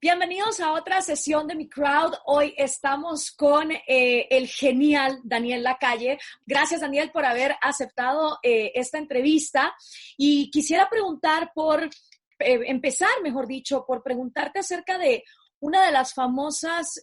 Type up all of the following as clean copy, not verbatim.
Bienvenidos a otra sesión de Mi Crowd. Hoy estamos con el genial Daniel Lacalle. Gracias, Daniel, por haber aceptado esta entrevista. Y quisiera empezar, mejor dicho, por preguntarte acerca de una de las famosas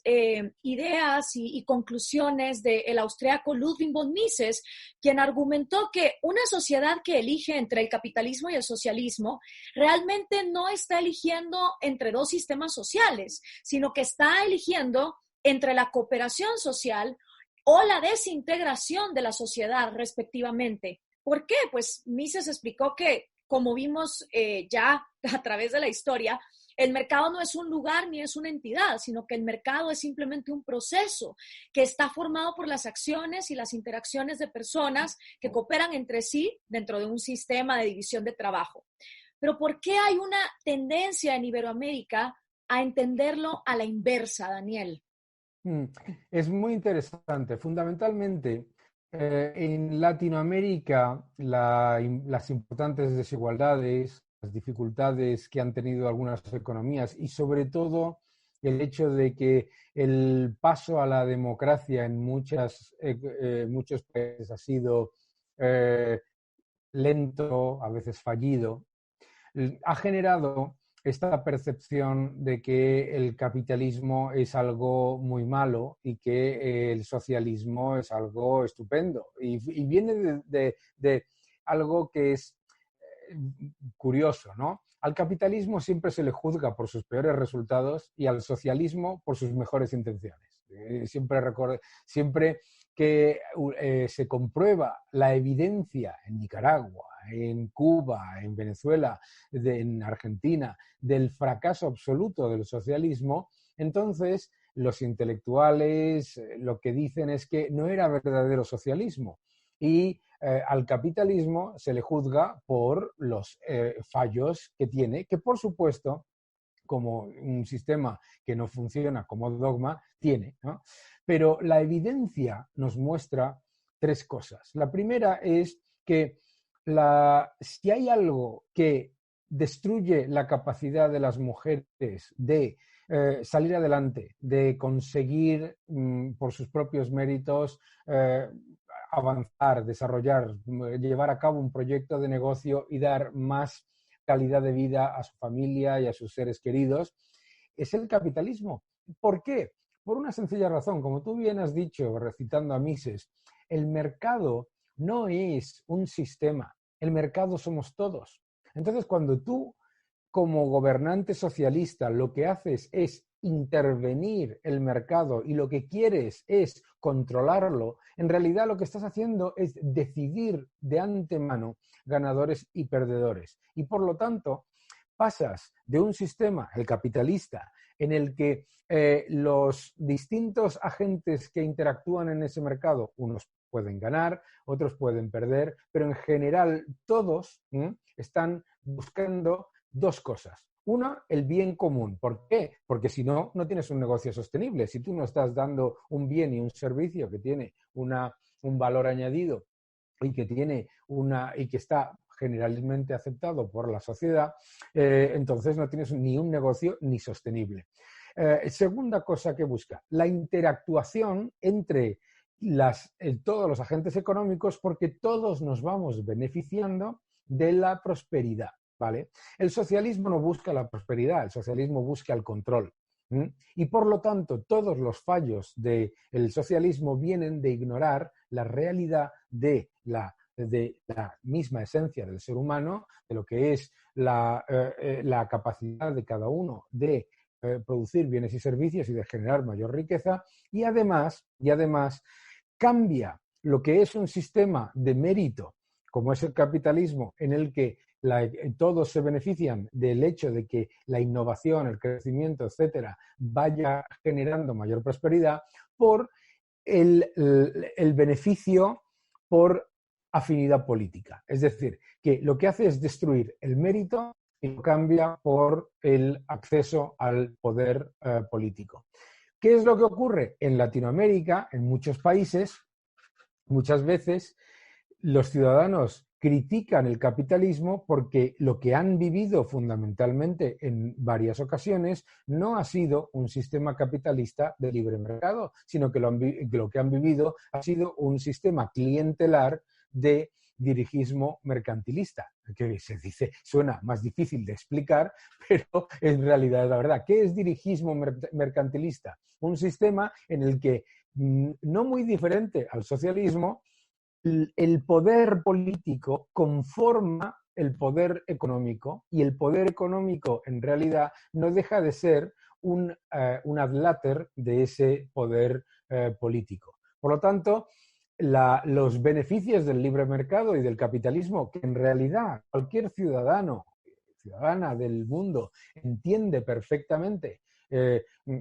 ideas y conclusiones del austríaco Ludwig von Mises, quien argumentó que una sociedad que elige entre el capitalismo y el socialismo realmente no está eligiendo entre dos sistemas sociales, sino que está eligiendo entre la cooperación social o la desintegración de la sociedad, respectivamente. ¿Por qué? Pues Mises explicó que, como vimos ya a través de la historia, el mercado no es un lugar ni es una entidad, sino que el mercado es simplemente un proceso que está formado por las acciones y las interacciones de personas que cooperan entre sí dentro de un sistema de división de trabajo. Pero ¿por qué hay una tendencia en Iberoamérica a entenderlo a la inversa, Daniel? Es muy interesante. Fundamentalmente, en Latinoamérica, las importantes desigualdades, las dificultades que han tenido algunas economías y sobre todo el hecho de que el paso a la democracia en muchos países ha sido lento, a veces fallido, ha generado esta percepción de que el capitalismo es algo muy malo y que el socialismo es algo estupendo. Y viene de algo que es curioso, ¿no? Al capitalismo siempre se le juzga por sus peores resultados y al socialismo por sus mejores intenciones. Siempre que se comprueba la evidencia en Nicaragua, en Cuba, en Venezuela, en Argentina, del fracaso absoluto del socialismo, entonces los intelectuales lo que dicen es que no era verdadero socialismo y al capitalismo se le juzga por los fallos que tiene, que por supuesto, como un sistema que no funciona como dogma, tiene, ¿no? Pero la evidencia nos muestra tres cosas. La primera es que si hay algo que destruye la capacidad de las mujeres de salir adelante, de conseguir por sus propios méritos avanzar, desarrollar, llevar a cabo un proyecto de negocio y dar más calidad de vida a su familia y a sus seres queridos, es el capitalismo. ¿Por qué? Por una sencilla razón. Como tú bien has dicho, recitando a Mises, el mercado no es un sistema, el mercado somos todos. Entonces, cuando tú, como gobernante socialista, lo que haces es intervenir el mercado y lo que quieres es controlarlo, en realidad lo que estás haciendo es decidir de antemano ganadores y perdedores. Y por lo tanto, pasas de un sistema, el capitalista, en el que los distintos agentes que interactúan en ese mercado, unos pueden ganar, otros pueden perder, pero en general todos están buscando dos cosas. Una, el bien común. ¿Por qué? Porque si no, no tienes un negocio sostenible. Si tú no estás dando un bien y un servicio que tiene un valor añadido y que está generalmente aceptado por la sociedad, entonces no tienes ni un negocio ni sostenible. Segunda cosa que busca, la interactuación entre todos los agentes económicos, porque todos nos vamos beneficiando de la prosperidad, ¿vale? El socialismo no busca la prosperidad, el socialismo busca el control. Y por lo tanto, todos los fallos del socialismo vienen de ignorar la realidad de la misma esencia del ser humano, de lo que es la capacidad de cada uno de producir bienes y servicios y de generar mayor riqueza, y además cambia lo que es un sistema de mérito, como es el capitalismo, en el que todos se benefician del hecho de que la innovación, el crecimiento, etcétera, vaya generando mayor prosperidad, por el beneficio por afinidad política. Es decir, que lo que hace es destruir el mérito y lo cambia por el acceso al poder político. ¿Qué es lo que ocurre? En Latinoamérica, en muchos países, muchas veces los ciudadanos critican el capitalismo porque lo que han vivido fundamentalmente en varias ocasiones no ha sido un sistema capitalista de libre mercado, sino que lo que han vivido ha sido un sistema clientelar de dirigismo mercantilista, que se dice, suena más difícil de explicar, pero en realidad es la verdad. ¿Qué es dirigismo mercantilista? Un sistema en el que, no muy diferente al socialismo, el poder político conforma el poder económico, y el poder económico en realidad no deja de ser un adláter de ese poder político. Por lo tanto, los beneficios del libre mercado y del capitalismo, que en realidad cualquier ciudadana del mundo entiende perfectamente,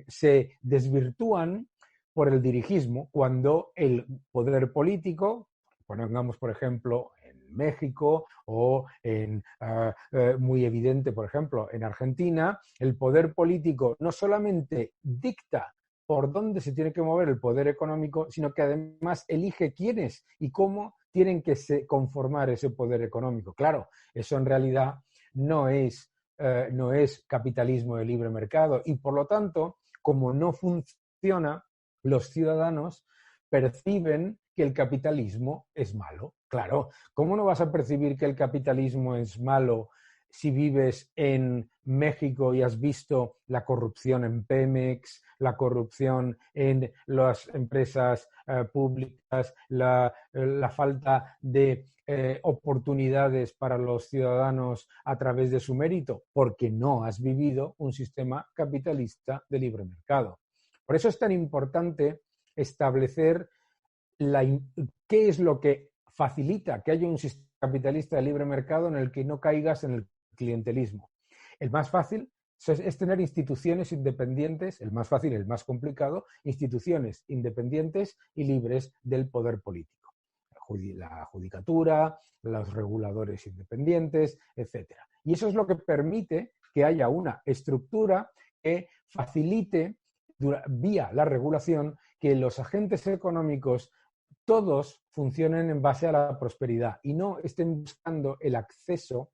se desvirtúan por el dirigismo cuando el poder político, pongamos por ejemplo en México o muy evidente por ejemplo en Argentina, el poder político no solamente dicta por dónde se tiene que mover el poder económico, sino que además elige quiénes y cómo tienen que conformar ese poder económico. Claro, eso en realidad no es capitalismo de libre mercado, y por lo tanto, como no funciona, los ciudadanos perciben que el capitalismo es malo. Claro, ¿cómo no vas a percibir que el capitalismo es malo si vives en México y has visto la corrupción en Pemex, la corrupción en las empresas públicas, la falta de oportunidades para los ciudadanos a través de su mérito? Porque no has vivido un sistema capitalista de libre mercado. Por eso es tan importante establecer qué es lo que facilita que haya un sistema capitalista de libre mercado en el que no caigas en el clientelismo. El más fácil es tener instituciones independientes, el más fácil, el más complicado, instituciones independientes y libres del poder político. La judicatura, los reguladores independientes, etc. Y eso es lo que permite que haya una estructura que facilite, vía la regulación, que los agentes económicos todos funcionen en base a la prosperidad y no estén buscando el acceso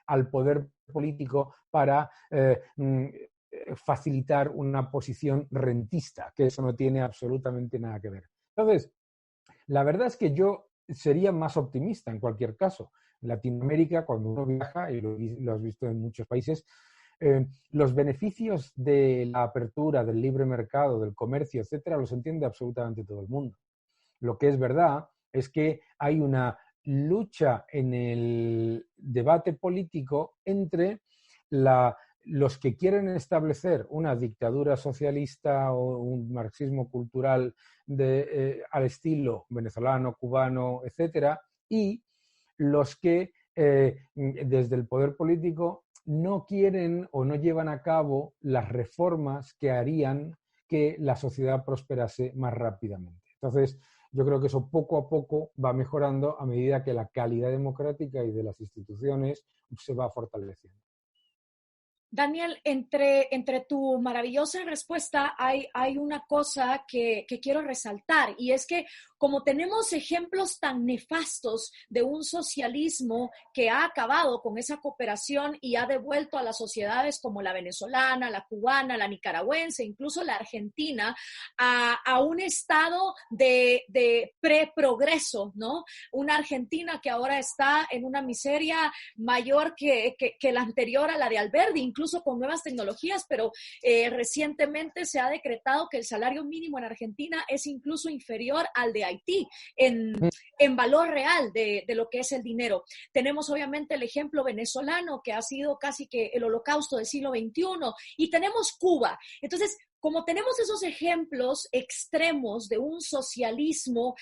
al poder político para facilitar una posición rentista, que eso no tiene absolutamente nada que ver. Entonces, la verdad es que yo sería más optimista en cualquier caso. En Latinoamérica, cuando uno viaja, y lo has visto en muchos países, los beneficios de la apertura, del libre mercado, del comercio, etcétera, los entiende absolutamente todo el mundo. Lo que es verdad es que hay una lucha en el debate político entre los que quieren establecer una dictadura socialista o un marxismo cultural al estilo venezolano, cubano, etcétera, y los que desde el poder político no quieren o no llevan a cabo las reformas que harían que la sociedad prosperase más rápidamente. Entonces, yo creo que eso poco a poco va mejorando a medida que la calidad democrática y de las instituciones se va fortaleciendo. Daniel, entre tu maravillosa respuesta hay una cosa que quiero resaltar, y es que como tenemos ejemplos tan nefastos de un socialismo que ha acabado con esa cooperación y ha devuelto a las sociedades como la venezolana, la cubana, la nicaragüense, incluso la argentina, a un estado de preprogreso, ¿no? Una Argentina que ahora está en una miseria mayor que la anterior a la de Alberdi, incluso con nuevas tecnologías, pero recientemente se ha decretado que el salario mínimo en Argentina es incluso inferior al de Haití en valor real de lo que es el dinero. Tenemos obviamente el ejemplo venezolano, que ha sido casi que el holocausto del siglo XXI, y tenemos Cuba. Entonces, como tenemos esos ejemplos extremos de un socialismo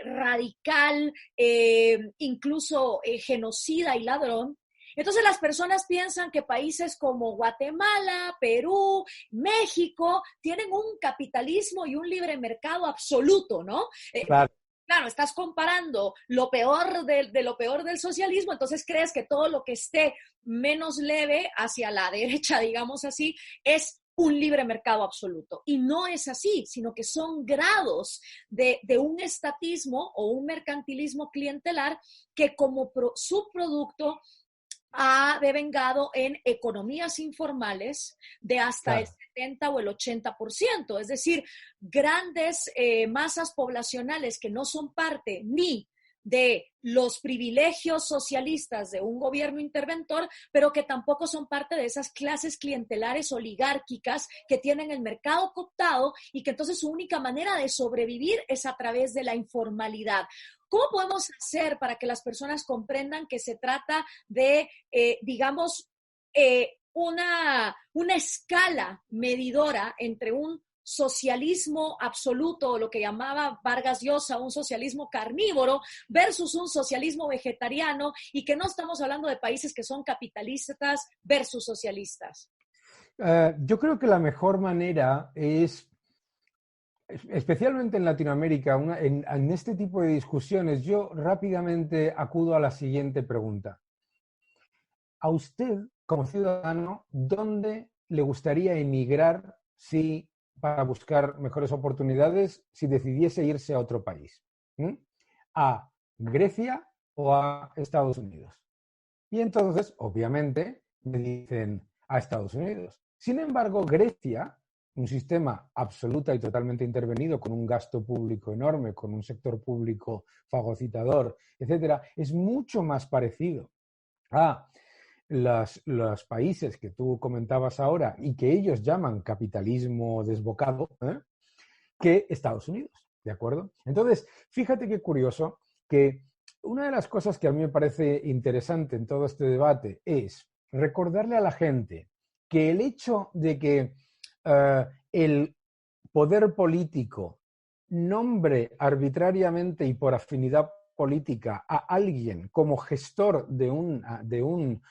radical, incluso genocida y ladrón, entonces las personas piensan que países como Guatemala, Perú, México tienen un capitalismo y un libre mercado absoluto, ¿no? Claro. Claro, estás comparando lo peor de lo peor del socialismo, entonces crees que todo lo que esté menos leve hacia la derecha, digamos así, es un libre mercado absoluto. Y no es así, sino que son grados de un estatismo o un mercantilismo clientelar que como subproducto ha devengado en economías informales de hasta el 70 o el 80%, es decir, grandes masas poblacionales que no son parte ni de los privilegios socialistas de un gobierno interventor, pero que tampoco son parte de esas clases clientelares oligárquicas que tienen el mercado cooptado y que entonces su única manera de sobrevivir es a través de la informalidad. ¿Cómo podemos hacer para que las personas comprendan que se trata de, digamos, una escala medidora entre un socialismo absoluto, o lo que llamaba Vargas Llosa, un socialismo carnívoro, versus un socialismo vegetariano, y que no estamos hablando de países que son capitalistas versus socialistas? Yo creo que la mejor manera es, especialmente en Latinoamérica, en este tipo de discusiones, yo rápidamente acudo a la siguiente pregunta. A usted, como ciudadano, ¿dónde le gustaría emigrar para buscar mejores oportunidades si decidiese irse a otro país? ¿A Grecia o a Estados Unidos? Y entonces, obviamente, me dicen a Estados Unidos. Sin embargo, Grecia, un sistema absoluta y totalmente intervenido, con un gasto público enorme, con un sector público fagocitador, etcétera, es mucho más parecido a los países que tú comentabas ahora y que ellos llaman capitalismo desbocado, que Estados Unidos, ¿de acuerdo? Entonces, fíjate qué curioso que una de las cosas que a mí me parece interesante en todo este debate es recordarle a la gente que el hecho de que el poder político nombre arbitrariamente y por afinidad política a alguien como gestor de un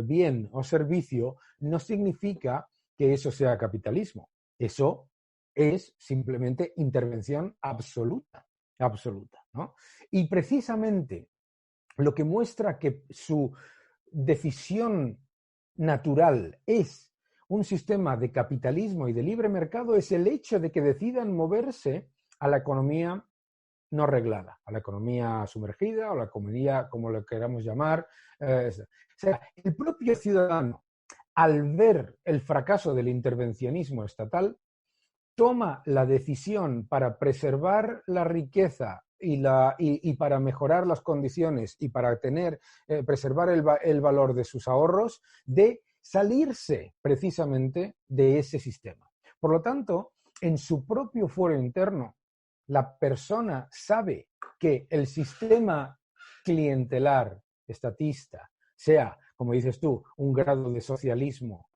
bien o servicio no significa que eso sea capitalismo. Eso es simplemente intervención absoluta, ¿no? Y precisamente lo que muestra que su decisión natural es un sistema de capitalismo y de libre mercado es el hecho de que decidan moverse a la economía no reglada, a la economía sumergida o la economía, como lo queramos llamar. O sea, el propio ciudadano, al ver el fracaso del intervencionismo estatal, toma la decisión para preservar la riqueza y para mejorar las condiciones y para preservar el valor de sus ahorros, de salirse precisamente de ese sistema. Por lo tanto, en su propio fuero interno, la persona sabe que el sistema clientelar, estatista, sea, como dices tú, un grado de socialismo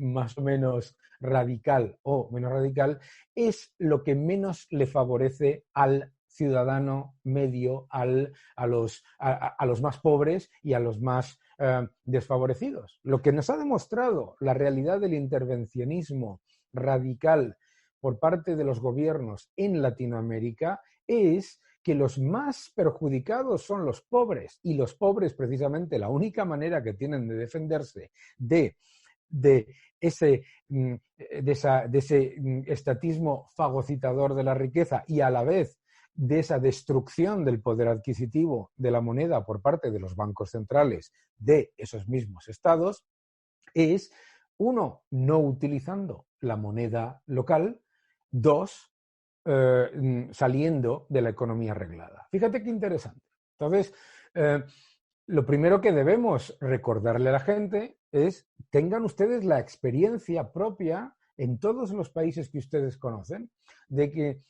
más o menos radical o menos radical, es lo que menos le favorece al ciudadano medio, a los más pobres y a los más desfavorecidos. Lo que nos ha demostrado la realidad del intervencionismo radical por parte de los gobiernos en Latinoamérica es que los más perjudicados son los pobres, y los pobres, precisamente, la única manera que tienen de defenderse de ese estatismo fagocitador de la riqueza y a la vez de esa destrucción del poder adquisitivo de la moneda por parte de los bancos centrales de esos mismos estados, es, uno, no utilizando la moneda local, dos, saliendo de la economía reglada. Fíjate qué interesante. Entonces, lo primero que debemos recordarle a la gente es: tengan ustedes la experiencia propia en todos los países que ustedes conocen, de que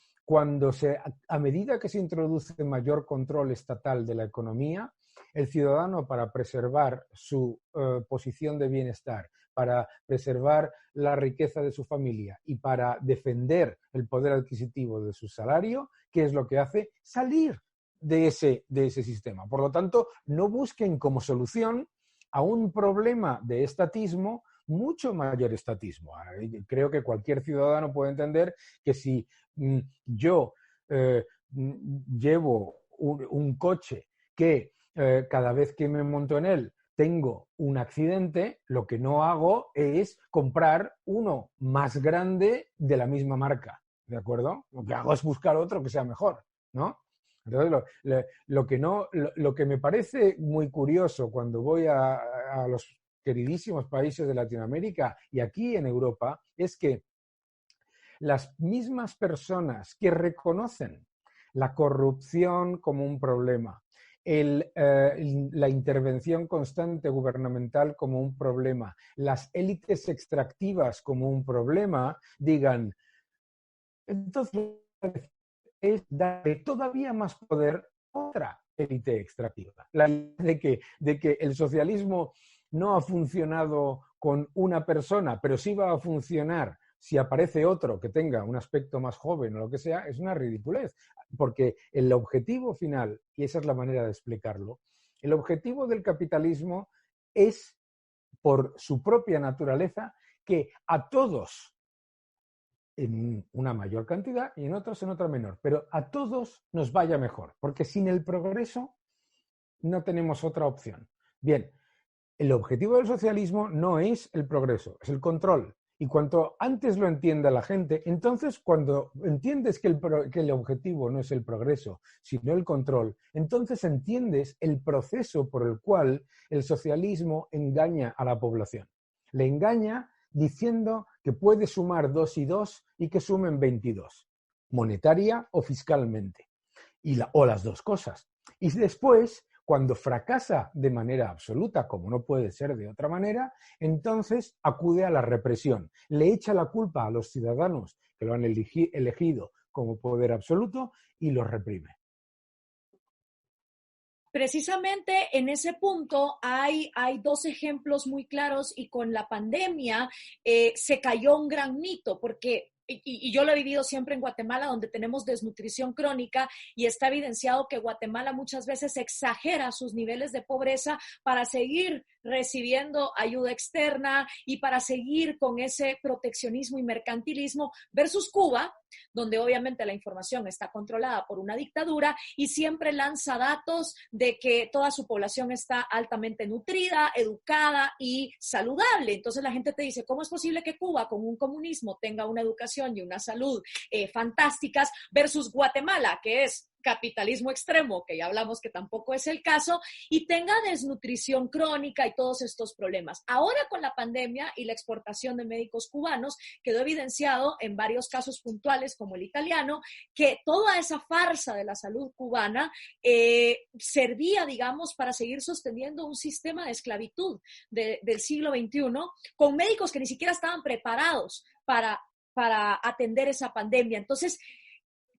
a medida que se introduce mayor control estatal de la economía, el ciudadano, para preservar su posición de bienestar, para preservar la riqueza de su familia y para defender el poder adquisitivo de su salario, ¿qué es lo que hace? Salir de ese sistema. Por lo tanto, no busquen como solución a un problema de estatismo mucho mayor estatismo. Creo que cualquier ciudadano puede entender que si yo llevo un coche que cada vez que me monto en él tengo un accidente, lo que no hago es comprar uno más grande de la misma marca, ¿de acuerdo? Lo que hago es buscar otro que sea mejor, ¿no? Entonces, lo que me parece muy curioso cuando voy a los queridísimos países de Latinoamérica y aquí en Europa es que las mismas personas que reconocen la corrupción como un problema, la intervención constante gubernamental como un problema, las élites extractivas como un problema, digan, entonces es darle todavía más poder a otra élite extractiva. La idea de que el socialismo no ha funcionado con una persona, pero sí va a funcionar si aparece otro que tenga un aspecto más joven o lo que sea, es una ridiculez. Porque el objetivo final, y esa es la manera de explicarlo, el objetivo del capitalismo es, por su propia naturaleza, que a todos, en una mayor cantidad y en otros en otra menor, pero a todos nos vaya mejor, porque sin el progreso no tenemos otra opción. Bien, el objetivo del socialismo no es el progreso, es el control. Y cuanto antes lo entienda la gente, entonces cuando entiendes que el objetivo no es el progreso, sino el control, entonces entiendes el proceso por el cual el socialismo engaña a la población. Le engaña diciendo que puede sumar 2 y 2 y que sumen 22, monetaria o fiscalmente, o las dos cosas. Y después, cuando fracasa de manera absoluta, como no puede ser de otra manera, entonces acude a la represión. Le echa la culpa a los ciudadanos que lo han elegido como poder absoluto y los reprime. Precisamente en ese punto hay dos ejemplos muy claros y con la pandemia se cayó un gran mito porque y yo lo he vivido siempre en Guatemala, donde tenemos desnutrición crónica y está evidenciado que Guatemala muchas veces exagera sus niveles de pobreza para seguir recibiendo ayuda externa y para seguir con ese proteccionismo y mercantilismo versus Cuba, donde obviamente la información está controlada por una dictadura y siempre lanza datos de que toda su población está altamente nutrida, educada y saludable. Entonces la gente te dice, ¿cómo es posible que Cuba con un comunismo tenga una educación y una salud fantásticas versus Guatemala, que es capitalismo extremo, que ya hablamos que tampoco es el caso, y tenga desnutrición crónica y todos estos problemas? Ahora con la pandemia y la exportación de médicos cubanos, quedó evidenciado en varios casos puntuales como el italiano, que toda esa farsa de la salud cubana servía, digamos, para seguir sosteniendo un sistema de esclavitud del siglo XXI con médicos que ni siquiera estaban preparados para atender esa pandemia. Entonces,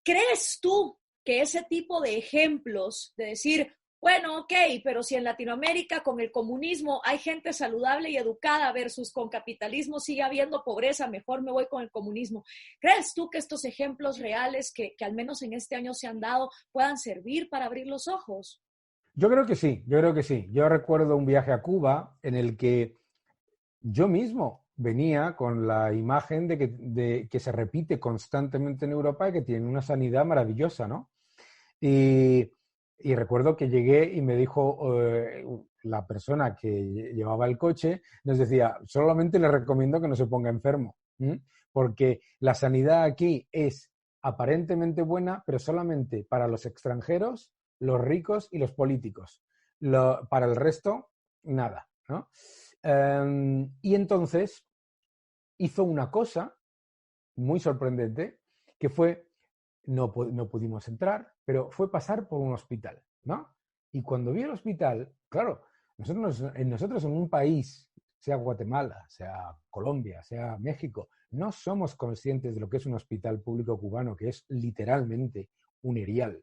¿crees tú que ese tipo de ejemplos de decir, bueno, ok, pero si en Latinoamérica con el comunismo hay gente saludable y educada versus con capitalismo sigue habiendo pobreza, mejor me voy con el comunismo? ¿Crees tú que estos ejemplos reales que al menos en este año se han dado puedan servir para abrir los ojos? Yo creo que sí, yo creo que sí. Yo recuerdo un viaje a Cuba en el que yo mismo venía con la imagen de que se repite constantemente en Europa y que tienen una sanidad maravillosa, ¿no? Y recuerdo que llegué y me dijo la persona que llevaba el coche, nos decía, solamente le recomiendo que no se ponga enfermo, porque la sanidad aquí es aparentemente buena, pero solamente para los extranjeros, los ricos y los políticos. Para el resto, nada, ¿no? Y entonces hizo una cosa muy sorprendente, que fue, no pudimos entrar, pero fue pasar por un hospital, ¿no? Y cuando vi el hospital, claro, nosotros en un país, sea Guatemala, sea Colombia, sea México, no somos conscientes de lo que es un hospital público cubano, que es literalmente un erial.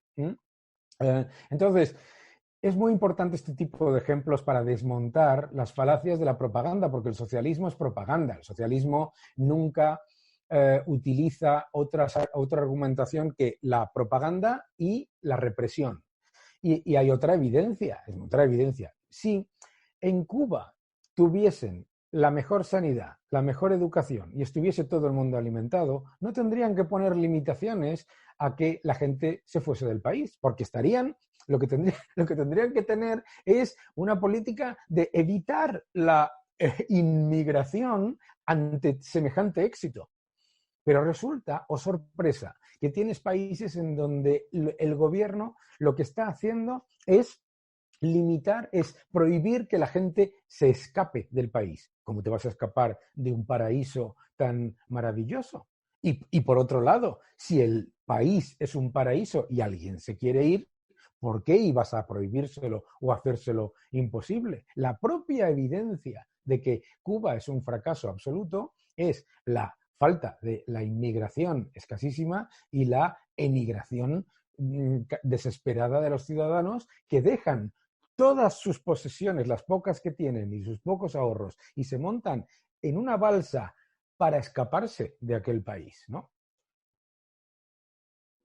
Entonces, es muy importante este tipo de ejemplos para desmontar las falacias de la propaganda, porque el socialismo es propaganda. El socialismo nunca utiliza otra argumentación que la propaganda y la represión. Y hay otra evidencia. Si en Cuba tuviesen la mejor sanidad, la mejor educación y estuviese todo el mundo alimentado, no tendrían que poner limitaciones a que la gente se fuese del país, porque estarían lo que tendrían que tener es una política de evitar la inmigración ante semejante éxito. Pero resulta, oh sorpresa, que tienes países en donde el gobierno lo que está haciendo es limitar, es prohibir que la gente se escape del país. ¿Cómo te vas a escapar de un paraíso tan maravilloso? Y por otro lado, si el país es un paraíso y alguien se quiere ir, ¿por qué ibas a prohibírselo o hacérselo imposible? La propia evidencia de que Cuba es un fracaso absoluto es la falta de la inmigración escasísima y la emigración desesperada de los ciudadanos que dejan todas sus posesiones, las pocas que tienen y sus pocos ahorros, y se montan en una balsa para escaparse de aquel país, ¿no?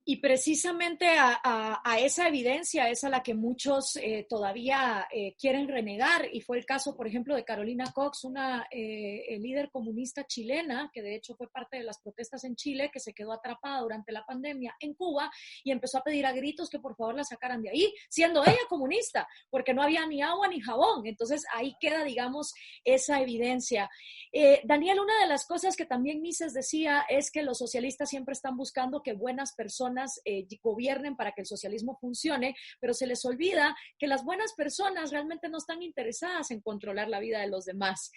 Y precisamente a esa evidencia es a la que muchos todavía quieren renegar, y fue el caso, por ejemplo, de Carolina Cox, una líder comunista chilena, que de hecho fue parte de las protestas en Chile, que se quedó atrapada durante la pandemia en Cuba y empezó a pedir a gritos que por favor la sacaran de ahí, siendo ella comunista, porque no había ni agua ni jabón. Entonces ahí queda, digamos, esa evidencia. Daniel, una de las cosas que también Mises decía es que los socialistas siempre están buscando que buenas personas gobiernen para que el socialismo funcione, pero se les olvida que las buenas personas realmente no están interesadas en controlar la vida de los demás.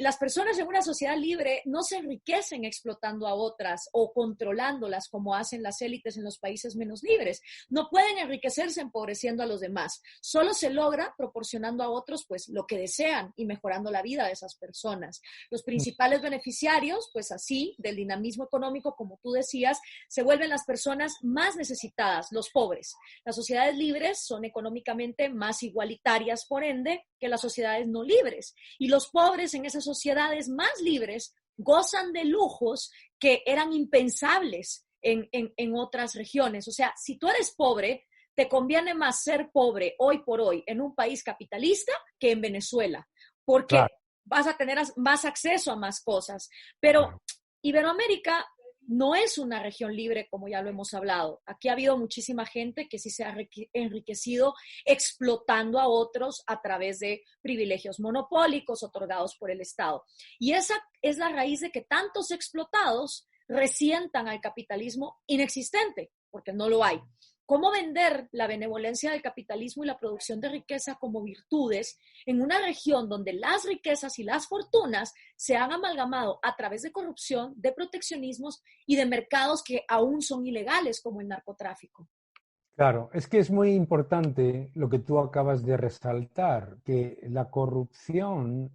Las personas en una sociedad libre no se enriquecen explotando a otras o controlándolas como hacen las élites en los países menos libres. No pueden enriquecerse empobreciendo a los demás. Solo se logra proporcionando a otros pues lo que desean y mejorando la vida de esas personas. Los principales beneficiarios, pues así, del dinamismo económico, como tú decías, se vuelven las personas más necesitadas, los pobres. Las sociedades libres son económicamente más igualitarias, por ende, que las sociedades no libres. Y los pobres en esas sociedades más libres gozan de lujos que eran impensables en otras regiones. O sea, si tú eres pobre, te conviene más ser pobre hoy por hoy en un país capitalista que en Venezuela, porque Claro, vas a tener más acceso a más cosas. Pero claro. Iberoamérica no es una región libre, como ya lo hemos hablado. Aquí ha habido muchísima gente que sí se ha enriquecido explotando a otros a través de privilegios monopólicos otorgados por el Estado. Y esa es la raíz de que tantos explotados resientan al capitalismo inexistente, porque no lo hay. ¿Cómo vender la benevolencia del capitalismo y la producción de riqueza como virtudes en una región donde las riquezas y las fortunas se han amalgamado a través de corrupción, de proteccionismos y de mercados que aún son ilegales, como el narcotráfico? Claro, es que es muy importante lo que tú acabas de resaltar, que la corrupción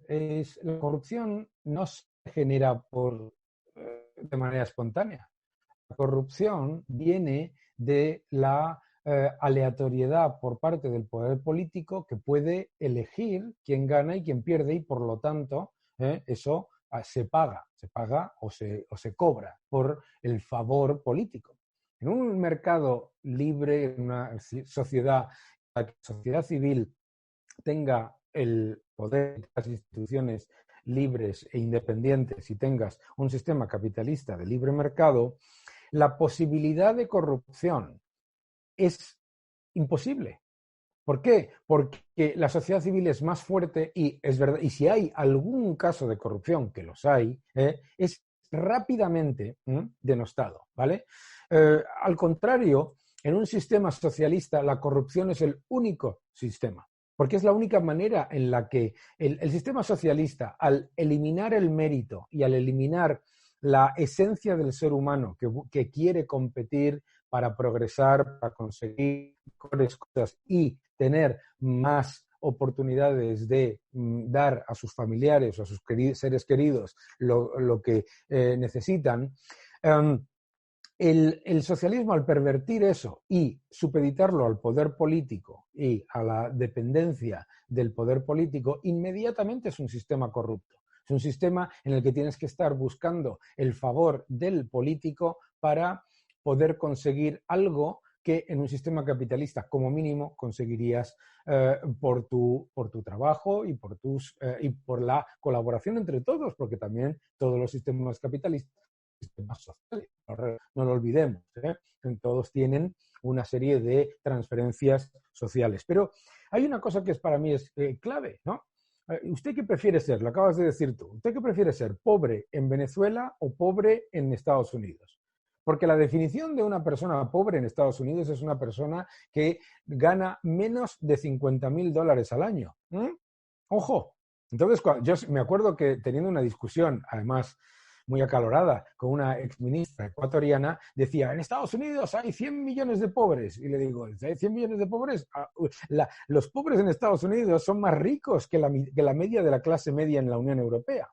no se genera de manera espontánea. La corrupción viene de la aleatoriedad por parte del poder político que puede elegir quién gana y quién pierde y por lo tanto eso se paga o se cobra por el favor político. En un mercado libre, en una sociedad, la sociedad civil tenga el poder de las instituciones libres e independientes y tengas un sistema capitalista de libre mercado, la posibilidad de corrupción es imposible. ¿Por qué? Porque la sociedad civil es más fuerte y es verdad, y si hay algún caso de corrupción, que los hay, es rápidamente denostado, ¿vale? Al contrario, en un sistema socialista la corrupción es el único sistema, porque es la única manera en la que el sistema socialista, al eliminar el mérito y al eliminar la esencia del ser humano que quiere competir para progresar, para conseguir mejores cosas y tener más oportunidades de dar a sus familiares o a sus seres queridos lo que necesitan, el socialismo, al pervertir eso y supeditarlo al poder político y a la dependencia del poder político, inmediatamente es un sistema corrupto. Es un sistema en el que tienes que estar buscando el favor del político para poder conseguir algo que en un sistema capitalista, como mínimo, conseguirías por tu trabajo y por la colaboración entre todos, porque también todos los sistemas capitalistas, sistemas sociales, no lo olvidemos, todos tienen una serie de transferencias sociales. Pero hay una cosa que para mí es clave, ¿no? ¿Usted qué prefiere ser? Lo acabas de decir tú. ¿Usted qué prefiere ser? ¿Pobre en Venezuela o pobre en Estados Unidos? Porque la definición de una persona pobre en Estados Unidos es una persona que gana menos de $50,000 al año. Ojo. Entonces, yo me acuerdo que teniendo una discusión, además muy acalorada, con una exministra ecuatoriana, decía, en Estados Unidos hay 100 millones de pobres. Y le digo, ¿hay 100 millones de pobres? Los pobres en Estados Unidos son más ricos que la media de la clase media en la Unión Europea.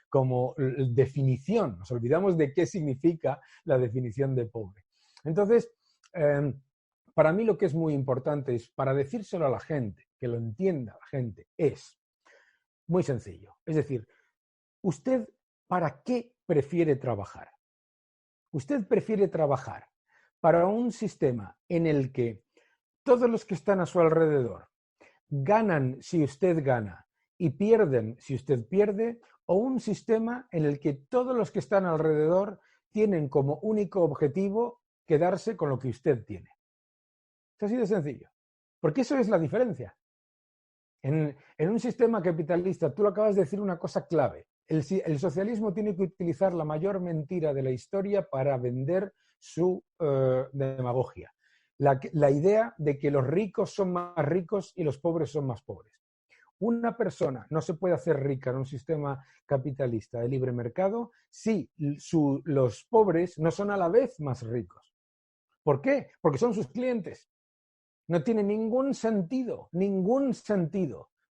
Como definición, nos olvidamos de qué significa la definición de pobre. Entonces, para mí lo que es muy importante es, para decírselo a la gente, que lo entienda la gente, es muy sencillo. Es decir, ¿usted para qué prefiere trabajar? ¿Usted prefiere trabajar para un sistema en el que todos los que están a su alrededor ganan si usted gana y pierden si usted pierde, o un sistema en el que todos los que están alrededor tienen como único objetivo quedarse con lo que usted tiene? Es así de sencillo. Porque eso es la diferencia. En un sistema capitalista, tú lo acabas de decir, una cosa clave. El socialismo tiene que utilizar la mayor mentira de la historia para vender su demagogia. La idea de que los ricos son más ricos y los pobres son más pobres. Una persona no se puede hacer rica en un sistema capitalista de libre mercado si los pobres no son a la vez más ricos. ¿Por qué? Porque son sus clientes. No tiene ningún sentido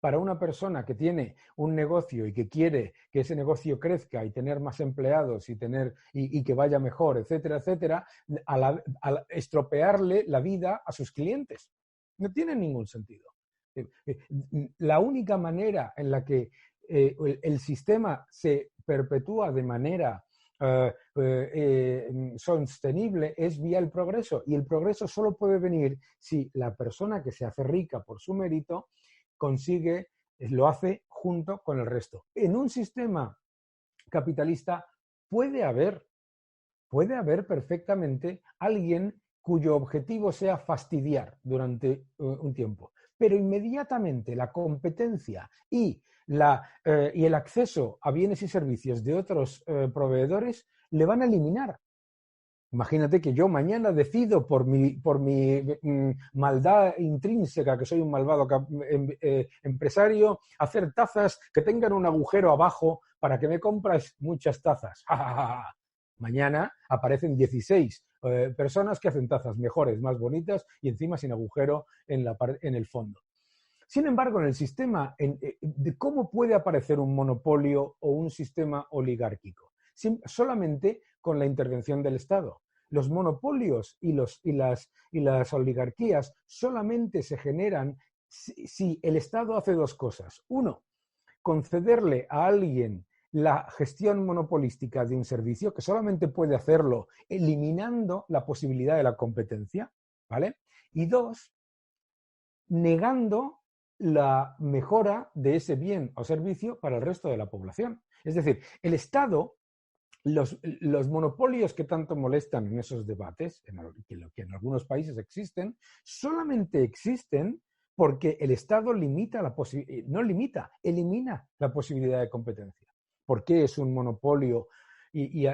para una persona que tiene un negocio y que quiere que ese negocio crezca y tener más empleados y que vaya mejor, etcétera, etcétera, al estropearle la vida a sus clientes. No tiene ningún sentido. La única manera en la que el sistema se perpetúa de manera sostenible es vía el progreso, y el progreso solo puede venir si la persona que se hace rica por su mérito lo hace junto con el resto. En un sistema capitalista puede haber perfectamente alguien cuyo objetivo sea fastidiar durante un tiempo, pero inmediatamente la competencia y el acceso a bienes y servicios de otros proveedores le van a eliminar. Imagínate que yo mañana decido por mi maldad intrínseca, que soy un malvado empresario, hacer tazas que tengan un agujero abajo para que me compres muchas tazas. Mañana aparecen 16 personas que hacen tazas mejores, más bonitas y encima sin agujero en el fondo. Sin embargo, en el sistema, de cómo puede aparecer un monopolio o un sistema oligárquico, solamente con la intervención del Estado. Los monopolios y las oligarquías solamente se generan si el Estado hace dos cosas. Uno, concederle a alguien la gestión monopolística de un servicio, que solamente puede hacerlo eliminando la posibilidad de la competencia, ¿vale? Y dos, negando la mejora de ese bien o servicio para el resto de la población. Es decir, el Estado, los monopolios que tanto molestan en esos debates, que en algunos países existen, solamente existen porque el Estado elimina la posibilidad de competencia. ¿Por qué es un monopolio y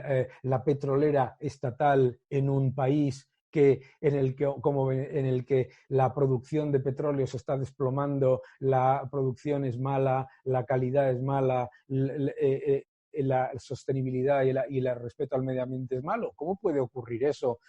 la petrolera estatal en un país en el que la producción de petróleo se está desplomando, la producción es mala, la calidad es mala, la sostenibilidad y el respeto al medio ambiente es malo? ¿Cómo puede ocurrir eso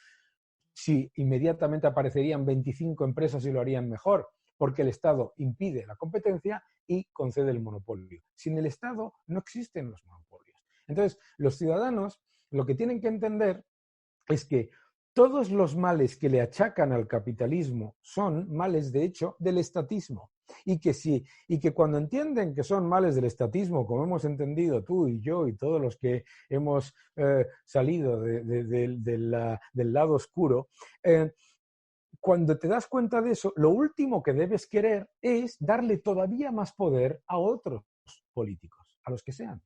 si inmediatamente aparecerían 25 empresas y lo harían mejor? Porque el Estado impide la competencia y concede el monopolio. Sin el Estado no existen los monopolios. Entonces, los ciudadanos lo que tienen que entender es que todos los males que le achacan al capitalismo son males, de hecho, del estatismo. Y que cuando entienden que son males del estatismo, como hemos entendido tú y yo y todos los que hemos salido del lado oscuro, cuando te das cuenta de eso, lo último que debes querer es darle todavía más poder a otros políticos, a los que sean.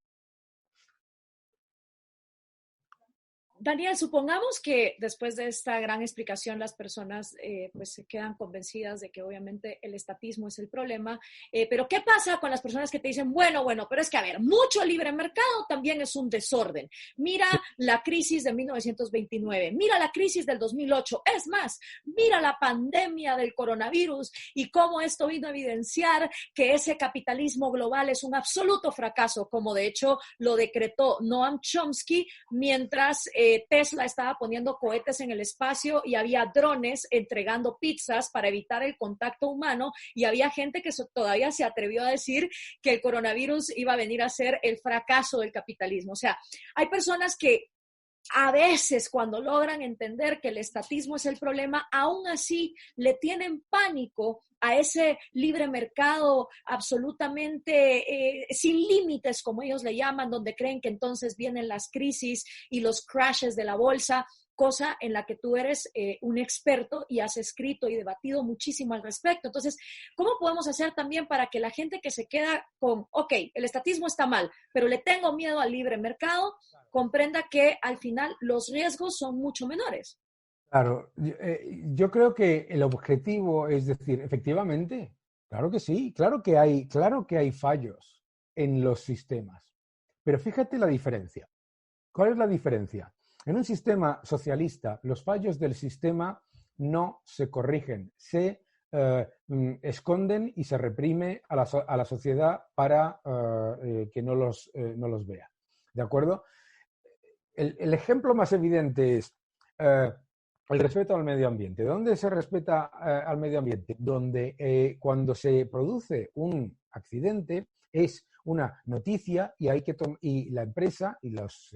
Daniel, supongamos que después de esta gran explicación las personas pues se quedan convencidas de que obviamente el estatismo es el problema, pero ¿qué pasa con las personas que te dicen, bueno, pero es que a ver, mucho libre mercado también es un desorden? Mira la crisis de 1929, mira la crisis del 2008, es más, mira la pandemia del coronavirus y cómo esto vino a evidenciar que ese capitalismo global es un absoluto fracaso, como de hecho lo decretó Noam Chomsky mientras Tesla estaba poniendo cohetes en el espacio y había drones entregando pizzas para evitar el contacto humano y había gente que todavía se atrevió a decir que el coronavirus iba a venir a ser el fracaso del capitalismo. O sea, hay personas que a veces cuando logran entender que el estatismo es el problema, aún así le tienen pánico a ese libre mercado absolutamente sin límites, como ellos le llaman, donde creen que entonces vienen las crisis y los crashes de la bolsa, cosa en la que tú eres un experto y has escrito y debatido muchísimo al respecto. Entonces, ¿cómo podemos hacer también para que la gente que se queda con, ok, el estatismo está mal, pero le tengo miedo al libre mercado, comprenda que al final los riesgos son mucho menores? Claro, yo creo que el objetivo es decir, efectivamente, claro que sí, claro que hay fallos en los sistemas, pero fíjate la diferencia. ¿Cuál es la diferencia? En un sistema socialista, los fallos del sistema no se corrigen, se esconden y se reprime a la sociedad para que no los vea. ¿De acuerdo? El ejemplo más evidente es el respeto al medio ambiente. ¿Dónde se respeta al medio ambiente? Donde cuando se produce un accidente es una noticia y y la empresa y los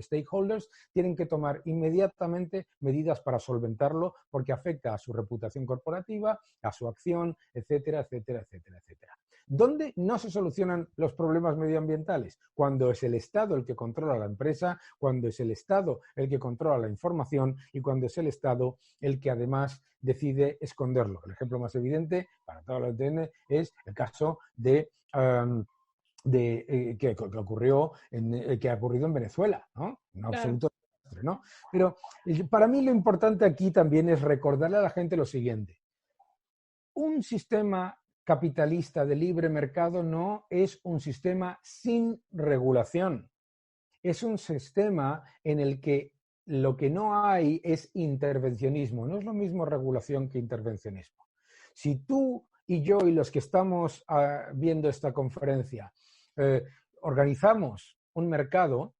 stakeholders tienen que tomar inmediatamente medidas para solventarlo porque afecta a su reputación corporativa, a su acción, etcétera, etcétera, etcétera, etcétera. ¿Dónde no se solucionan los problemas medioambientales? Cuando es el Estado el que controla la empresa, cuando es el Estado el que controla la información y cuando es el Estado el que además decide esconderlo. El ejemplo más evidente para todos los TN es el caso que ha ocurrido en Venezuela, ¿no? Un absoluto desastre, ¿no? Pero para mí lo importante aquí también es recordarle a la gente lo siguiente. Un sistema capitalista de libre mercado no es un sistema sin regulación. Es un sistema en el que lo que no hay es intervencionismo. No es lo mismo regulación que intervencionismo. Si tú y yo y los que estamos viendo esta conferencia organizamos un mercado,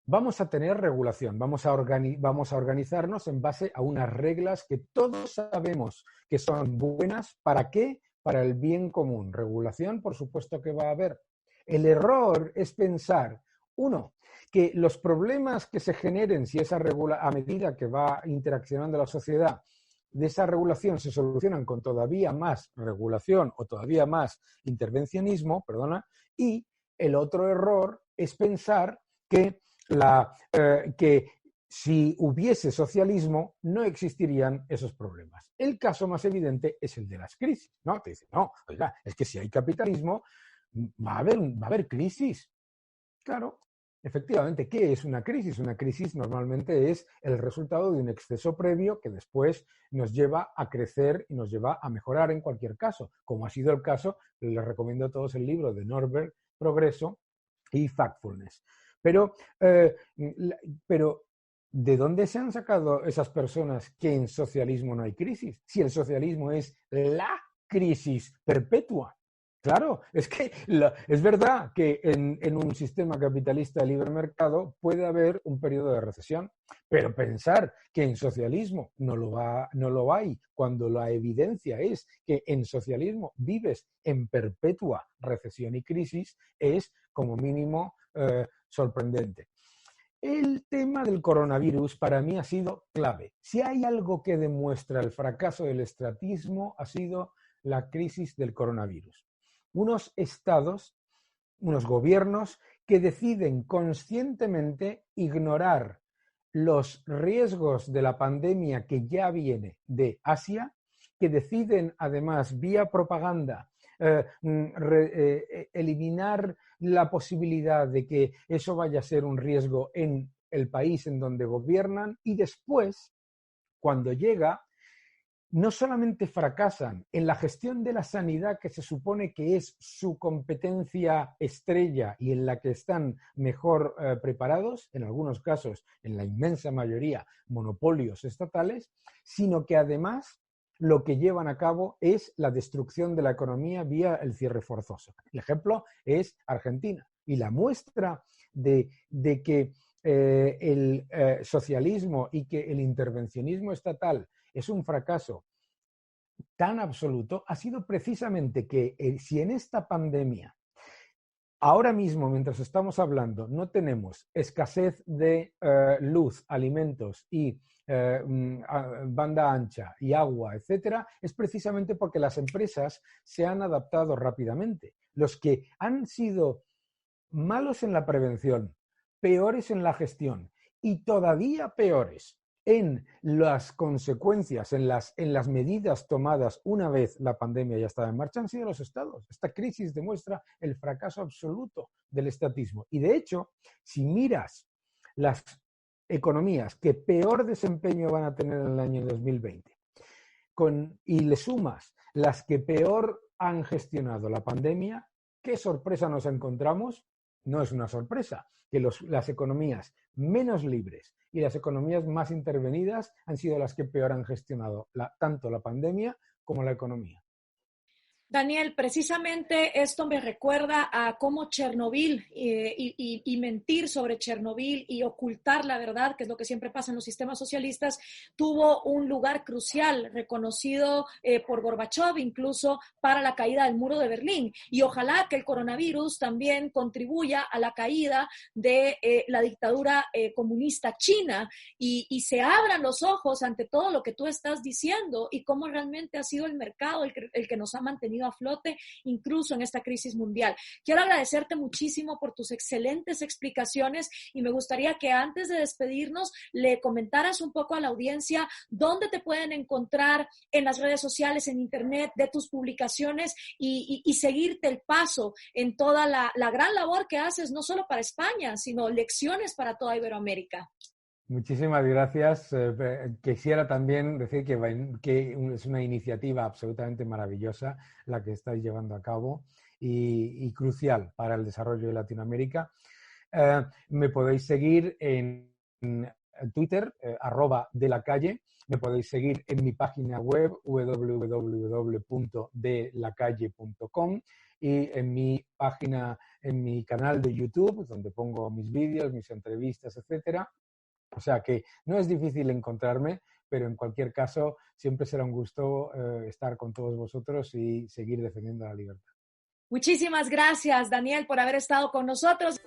vamos a tener regulación, vamos a organizarnos en base a unas reglas que todos sabemos que son buenas. ¿Para qué? Para el bien común. Regulación, por supuesto que va a haber. El error es pensar, uno, que los problemas que se generen si esa a medida que va interaccionando la sociedad, de esa regulación se solucionan con todavía más regulación o todavía más intervencionismo, y el otro error es pensar que si hubiese socialismo no existirían esos problemas. El caso más evidente es el de las crisis, ¿no? Te dicen, no, oiga, es que si hay capitalismo va a haber crisis. Claro, efectivamente, ¿qué es una crisis? Una crisis normalmente es el resultado de un exceso previo que después nos lleva a crecer y nos lleva a mejorar en cualquier caso, como ha sido el caso, les recomiendo a todos el libro de Norberg, Progreso y Factfulness. Pero, ¿de dónde se han sacado esas personas que en socialismo no hay crisis? Si el socialismo es la crisis perpetua. Claro, es que es verdad que en un sistema capitalista de libre mercado puede haber un periodo de recesión, pero pensar que en socialismo no lo hay, cuando la evidencia es que en socialismo vives en perpetua recesión y crisis, es como mínimo sorprendente. El tema del coronavirus para mí ha sido clave. Si hay algo que demuestra el fracaso del estatismo, ha sido la crisis del coronavirus. Unos estados, unos gobiernos que deciden conscientemente ignorar los riesgos de la pandemia que ya viene de Asia, que deciden además vía propaganda eliminar la posibilidad de que eso vaya a ser un riesgo en el país en donde gobiernan y después, cuando llega, no solamente fracasan en la gestión de la sanidad, que se supone que es su competencia estrella y en la que están mejor preparados, en algunos casos, en la inmensa mayoría, monopolios estatales, sino que además lo que llevan a cabo es la destrucción de la economía vía el cierre forzoso. El ejemplo es Argentina. Y la muestra de que el socialismo y que el intervencionismo estatal es un fracaso tan absoluto ha sido precisamente que si en esta pandemia, ahora mismo, mientras estamos hablando, no tenemos escasez de luz, alimentos y banda ancha y agua, etcétera, es precisamente porque las empresas se han adaptado rápidamente. Los que han sido malos en la prevención, peores en la gestión y todavía peores en las consecuencias, en las medidas tomadas una vez la pandemia ya estaba en marcha, han sido los estados. Esta crisis demuestra el fracaso absoluto del estatismo. Y de hecho, si miras las economías que peor desempeño van a tener en el año 2020 y le sumas las que peor han gestionado la pandemia, ¿qué sorpresa nos encontramos? No es una sorpresa que las economías menos libres y las economías más intervenidas han sido las que peor han gestionado tanto la pandemia como la economía. Daniel, precisamente esto me recuerda a cómo Chernobyl y mentir sobre Chernobyl y ocultar la verdad, que es lo que siempre pasa en los sistemas socialistas, tuvo un lugar crucial reconocido por Gorbachov, incluso para la caída del muro de Berlín. Y ojalá que el coronavirus también contribuya a la caída de la dictadura comunista china y se abran los ojos ante todo lo que tú estás diciendo y cómo realmente ha sido el mercado el que nos ha mantenido a flote, incluso en esta crisis mundial. Quiero agradecerte muchísimo por tus excelentes explicaciones y me gustaría que antes de despedirnos le comentaras un poco a la audiencia dónde te pueden encontrar en las redes sociales, en internet, de tus publicaciones y seguirte el paso en toda la gran labor que haces, no solo para España, sino lecciones para toda Iberoamérica. Muchísimas gracias. Quisiera también decir que es una iniciativa absolutamente maravillosa la que estáis llevando a cabo y crucial para el desarrollo de Latinoamérica. Me podéis seguir en Twitter, @delacalle. Me podéis seguir en mi página web www.delacalle.com y en mi canal de YouTube, donde pongo mis vídeos, mis entrevistas, etcétera. O sea que no es difícil encontrarme, pero en cualquier caso siempre será un gusto estar con todos vosotros y seguir defendiendo la libertad. Muchísimas gracias, Daniel, por haber estado con nosotros.